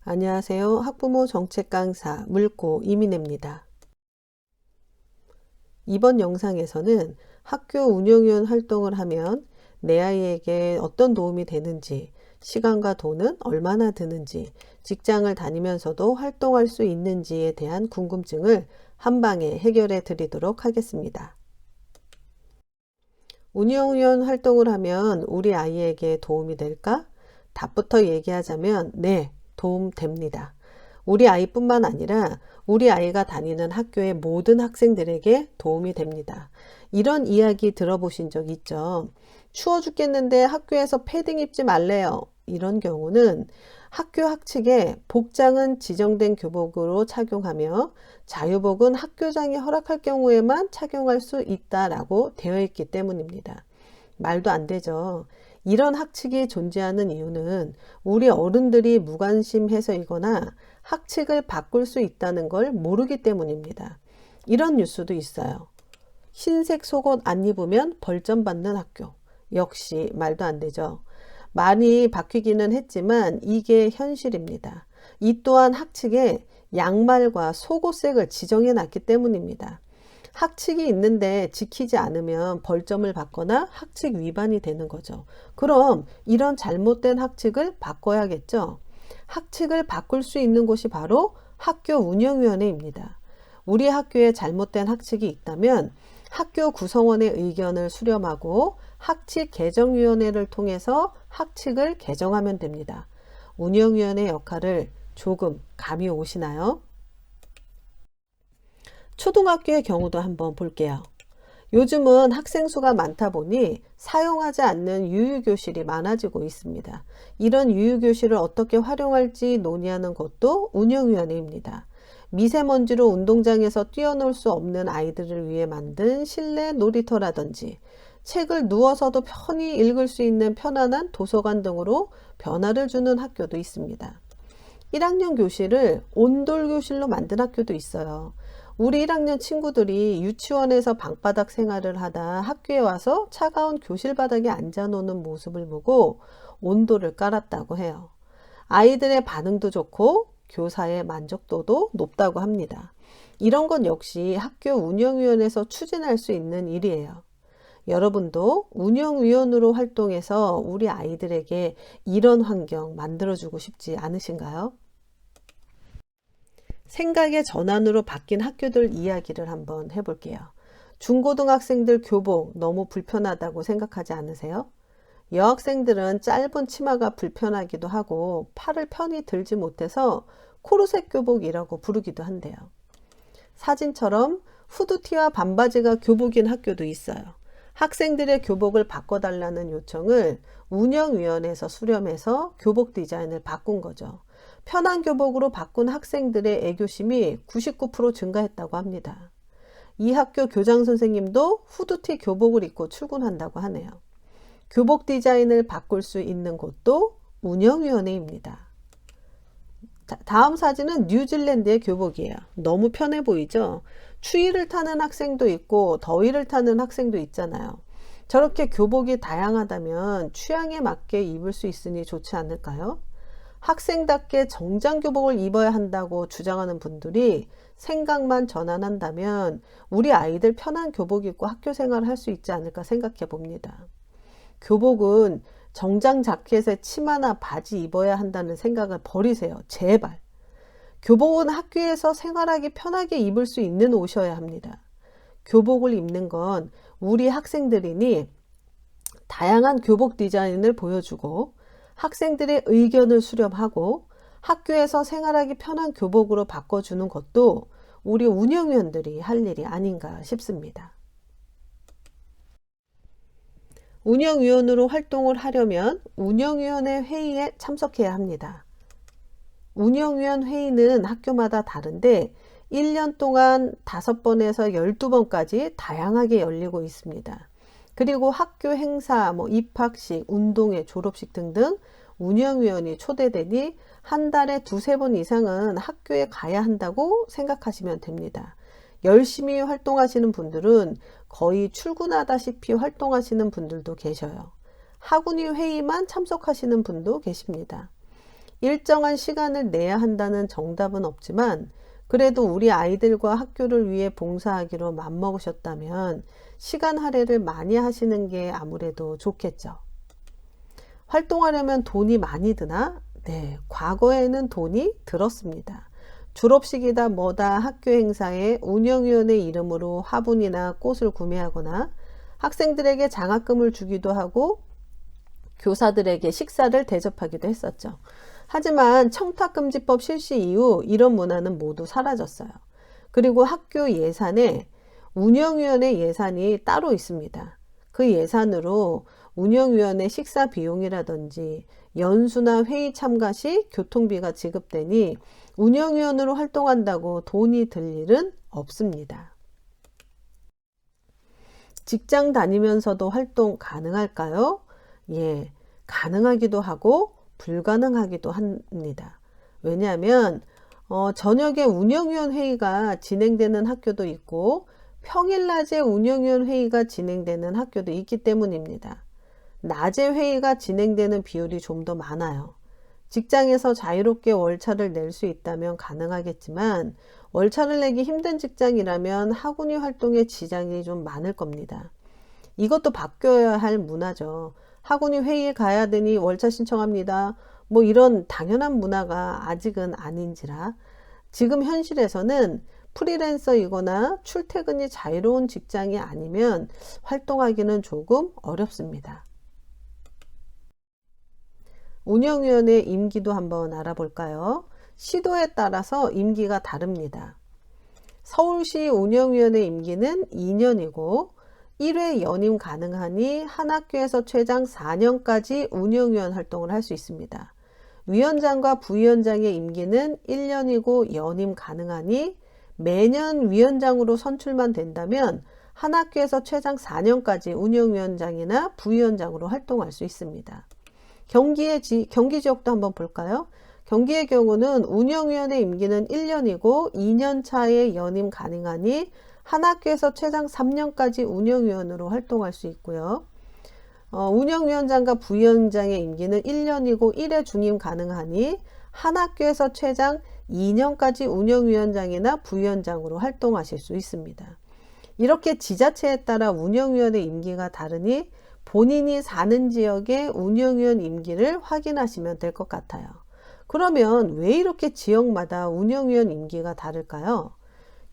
안녕하세요. 학부모 정책 강사 물고 이민혜입니다. 이번 영상에서는 학교 운영위원 활동을 하면 내 아이에게 어떤 도움이 되는지, 시간과 돈은 얼마나 드는지, 직장을 다니면서도 활동할 수 있는지에 대한 궁금증을 한 방에 해결해 드리도록 하겠습니다. 운영위원 활동을 하면 우리 아이에게 도움이 될까? 답부터 얘기하자면 네, 도움 됩니다. 우리 아이뿐만 아니라 우리 아이가 다니는 학교의 모든 학생들에게 도움이 됩니다. 이런 이야기 들어보신 적 있죠? 추워 죽겠는데 학교에서 패딩 입지 말래요. 이런 경우는 학교 학칙에 복장은 지정된 교복으로 착용하며 자유복은 학교장이 허락할 경우에만 착용할 수 있다라고 되어 있기 때문입니다. 말도 안 되죠. 이런 학칙이 존재하는 이유는 우리 어른들이 무관심해서이거나 학칙을 바꿀 수 있다는 걸 모르기 때문입니다. 이런 뉴스도 있어요. 흰색 속옷 안 입으면 벌점 받는 학교. 역시 말도 안 되죠. 많이 바뀌기는 했지만 이게 현실입니다. 이 또한 학칙에 양말과 속옷색을 지정해 놨기 때문입니다. 학칙이 있는데 지키지 않으면 벌점을 받거나 학칙 위반이 되는 거죠. 그럼 이런 잘못된 학칙을 바꿔야겠죠. 학칙을 바꿀 수 있는 곳이 바로 학교 운영위원회입니다. 우리 학교에 잘못된 학칙이 있다면 학교 구성원의 의견을 수렴하고 학칙 개정위원회를 통해서 학칙을 개정하면 됩니다. 운영위원회 역할을 조금 감이 오시나요? 초등학교의 경우도 한번 볼게요. 요즘은 학생 수가 많다 보니 사용하지 않는 유휴교실이 많아지고 있습니다. 이런 유휴교실을 어떻게 활용할지 논의하는 것도 운영위원회입니다. 미세먼지로 운동장에서 뛰어놀 수 없는 아이들을 위해 만든 실내 놀이터라든지 책을 누워서도 편히 읽을 수 있는 편안한 도서관 등으로 변화를 주는 학교도 있습니다. 1학년 교실을 온돌교실로 만든 학교도 있어요. 우리 1학년 친구들이 유치원에서 방바닥 생활을 하다 학교에 와서 차가운 교실 바닥에 앉아 노는 모습을 보고 온도를 깔았다고 해요. 아이들의 반응도 좋고 교사의 만족도도 높다고 합니다. 이런 건 역시 학교 운영위원회에서 추진할 수 있는 일이에요. 여러분도 운영위원으로 활동해서 우리 아이들에게 이런 환경 만들어주고 싶지 않으신가요? 생각의 전환으로 바뀐 학교들 이야기를 한번 해볼게요. 중고등학생들 교복 너무 불편하다고 생각하지 않으세요? 여학생들은 짧은 치마가 불편하기도 하고 팔을 편히 들지 못해서 코르셋 교복이라고 부르기도 한대요. 사진처럼 후드티와 반바지가 교복인 학교도 있어요. 학생들의 교복을 바꿔달라는 요청을 운영위원회에서 수렴해서 교복 디자인을 바꾼 거죠. 편한 교복으로 바꾼 학생들의 애교심이 99% 증가했다고 합니다. 이 학교 교장 선생님도 후드티 교복을 입고 출근한다고 하네요. 교복 디자인을 바꿀 수 있는 곳도 운영위원회입니다. 다음 사진은 뉴질랜드의 교복이에요. 너무 편해 보이죠? 추위를 타는 학생도 있고 더위를 타는 학생도 있잖아요. 저렇게 교복이 다양하다면 취향에 맞게 입을 수 있으니 좋지 않을까요? 학생답게 정장 교복을 입어야 한다고 주장하는 분들이 생각만 전환한다면 우리 아이들 편한 교복 입고 학교 생활을 할 수 있지 않을까 생각해 봅니다. 교복은 정장 자켓에 치마나 바지 입어야 한다는 생각을 버리세요. 제발. 교복은 학교에서 생활하기 편하게 입을 수 있는 옷이어야 합니다. 교복을 입는 건 우리 학생들이니 다양한 교복 디자인을 보여주고 학생들의 의견을 수렴하고 학교에서 생활하기 편한 교복으로 바꿔주는 것도 우리 운영위원들이 할 일이 아닌가 싶습니다. 운영위원으로 활동을 하려면 운영위원회 회의에 참석해야 합니다. 운영위원 회의는 학교마다 다른데 1년 동안 5번에서 12번까지 다양하게 열리고 있습니다. 그리고 학교 행사, 입학식, 운동회, 졸업식 등등 운영위원이 초대되니 한 달에 2-3번 이상은 학교에 가야 한다고 생각하시면 됩니다. 열심히 활동하시는 분들은 거의 출근하다시피 활동하시는 분들도 계셔요. 학운위 회의만 참석하시는 분도 계십니다. 일정한 시간을 내야 한다는 정답은 없지만 그래도 우리 아이들과 학교를 위해 봉사하기로 맘먹으셨다면 시간 할애를 많이 하시는 게 아무래도 좋겠죠. 활동하려면 돈이 많이 드나? 네, 과거에는 돈이 들었습니다. 졸업식이다 뭐다 학교 행사에 운영위원회 이름으로 화분이나 꽃을 구매하거나 학생들에게 장학금을 주기도 하고 교사들에게 식사를 대접하기도 했었죠. 하지만 청탁금지법 실시 이후 이런 문화는 모두 사라졌어요. 그리고 학교 예산에 운영위원회 예산이 따로 있습니다. 그 예산으로 운영위원회 식사 비용이라든지 연수나 회의 참가 시 교통비가 지급되니 운영위원으로 활동한다고 돈이 들 일은 없습니다. 직장 다니면서도 활동 가능할까요? 예, 가능하기도 하고 불가능하기도 합니다. 왜냐하면 저녁에 운영위원 회의가 진행되는 학교도 있고 평일 낮에 운영위원 회의가 진행되는 학교도 있기 때문입니다. 낮에 회의가 진행되는 비율이 좀 더 많아요. 직장에서 자유롭게 월차를 낼 수 있다면 가능하겠지만 월차를 내기 힘든 직장이라면 학운위 활동에 지장이 좀 많을 겁니다. 이것도 바뀌어야 할 문화죠. 학운위 회의에 가야 되니 월차 신청합니다. 뭐 이런 당연한 문화가 아직은 아닌지라 지금 현실에서는 프리랜서이거나 출퇴근이 자유로운 직장이 아니면 활동하기는 조금 어렵습니다. 운영위원회 임기도 한번 알아볼까요? 시도에 따라서 임기가 다릅니다. 서울시 운영위원회 임기는 2년이고 1회 연임 가능하니 한 학교에서 최장 4년까지 운영위원 활동을 할 수 있습니다. 위원장과 부위원장의 임기는 1년이고 연임 가능하니 매년 위원장으로 선출만 된다면 한 학교에서 최장 4년까지 운영위원장이나 부위원장으로 활동할 수 있습니다. 경기 지역도 한번 볼까요? 경기의 경우는 운영위원회 임기는 1년이고 2년 차에 연임 가능하니 한 학교에서 최장 3년까지 운영위원으로 활동할 수 있고요. 운영위원장과 부위원장의 임기는 1년이고 1회 중임 가능하니 한 학교에서 최장 2년까지 운영위원장이나 부위원장으로 활동하실 수 있습니다. 이렇게 지자체에 따라 운영위원회 임기가 다르니 본인이 사는 지역의 운영위원 임기를 확인하시면 될 것 같아요. 그러면 왜 이렇게 지역마다 운영위원 임기가 다를까요?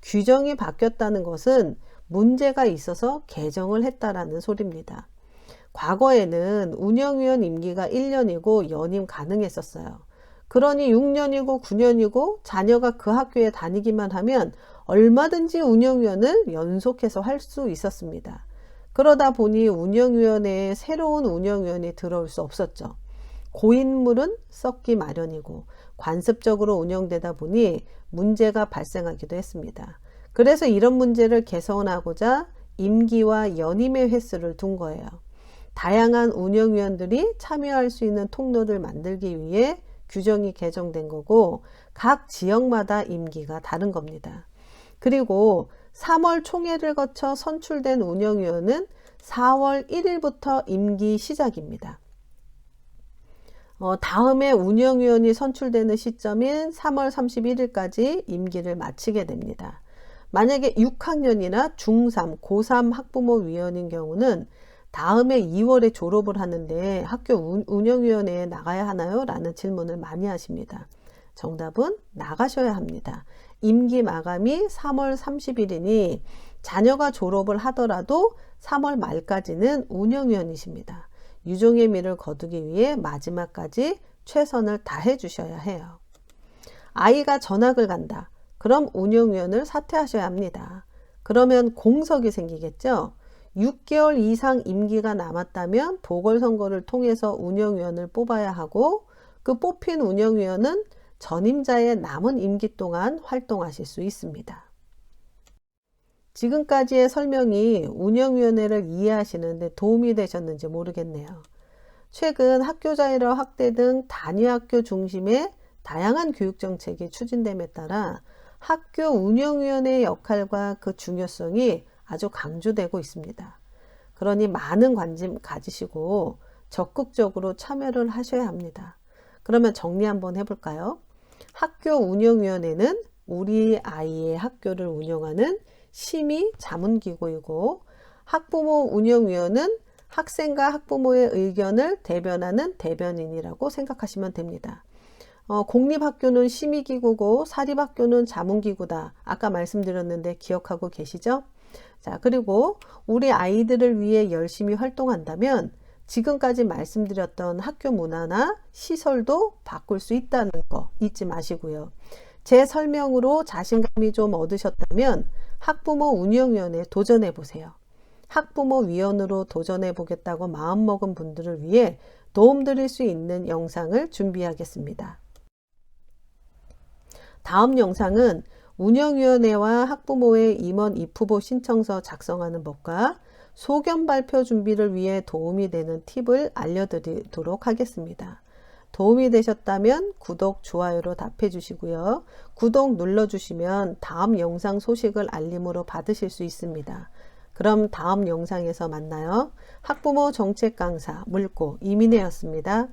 규정이 바뀌었다는 것은 문제가 있어서 개정을 했다라는 소리입니다. 과거에는 운영위원 임기가 1년이고 연임 가능했었어요. 그러니 6년이고 9년이고 자녀가 그 학교에 다니기만 하면 얼마든지 운영위원을 연속해서 할 수 있었습니다. 그러다 보니 운영위원회에 새로운 운영위원이 들어올 수 없었죠. 고인물은 썩기 마련이고 관습적으로 운영되다 보니 문제가 발생하기도 했습니다. 그래서 이런 문제를 개선하고자 임기와 연임의 횟수를 둔 거예요. 다양한 운영위원들이 참여할 수 있는 통로를 만들기 위해 규정이 개정된 거고 각 지역마다 임기가 다른 겁니다. 그리고 3월 총회를 거쳐 선출된 운영위원은 4월 1일부터 임기 시작입니다. 다음에 운영위원이 선출되는 시점인 3월 31일까지 임기를 마치게 됩니다. 만약에 6학년이나 중3, 고3 학부모위원인 경우는 다음해 2월에 졸업을 하는데 학교 운영위원회에 나가야 하나요? 라는 질문을 많이 하십니다. 정답은 나가셔야 합니다. 임기 마감이 3월 30일이니 자녀가 졸업을 하더라도 3월 말까지는 운영위원이십니다. 유종의 미를 거두기 위해 마지막까지 최선을 다해 주셔야 해요. 아이가 전학을 간다. 그럼 운영위원을 사퇴하셔야 합니다. 그러면 공석이 생기겠죠? 6개월 이상 임기가 남았다면 보궐선거를 통해서 운영위원을 뽑아야 하고 그 뽑힌 운영위원은 전임자의 남은 임기 동안 활동하실 수 있습니다. 지금까지의 설명이 운영위원회를 이해하시는데 도움이 되셨는지 모르겠네요. 최근 학교 자율화 확대 등 단위학교 중심의 다양한 교육정책이 추진됨에 따라 학교 운영위원회의 역할과 그 중요성이 아주 강조되고 있습니다. 그러니 많은 관심 가지시고 적극적으로 참여를 하셔야 합니다. 그러면 정리 한번 해볼까요? 학교 운영위원회는 우리 아이의 학교를 운영하는 심의 자문기구이고, 학부모 운영위원은 학생과 학부모의 의견을 대변하는 대변인이라고 생각하시면 됩니다. 공립학교는 심의기구고 사립학교는 자문기구다. 아까 말씀드렸는데 기억하고 계시죠? 자, 그리고 우리 아이들을 위해 열심히 활동한다면 지금까지 말씀드렸던 학교 문화나 시설도 바꿀 수 있다는 거 잊지 마시고요. 제 설명으로 자신감이 좀 얻으셨다면 학부모 운영위원회에 도전해 보세요. 학부모 위원으로 도전해 보겠다고 마음먹은 분들을 위해 도움드릴 수 있는 영상을 준비하겠습니다. 다음 영상은 운영위원회와 학부모의 임원 입후보 신청서 작성하는 법과 소견 발표 준비를 위해 도움이 되는 팁을 알려드리도록 하겠습니다. 도움이 되셨다면 구독, 좋아요로 답해 주시고요. 구독 눌러주시면 다음 영상 소식을 알림으로 받으실 수 있습니다. 그럼 다음 영상에서 만나요. 학부모 정책 강사 물고 이민혜였습니다.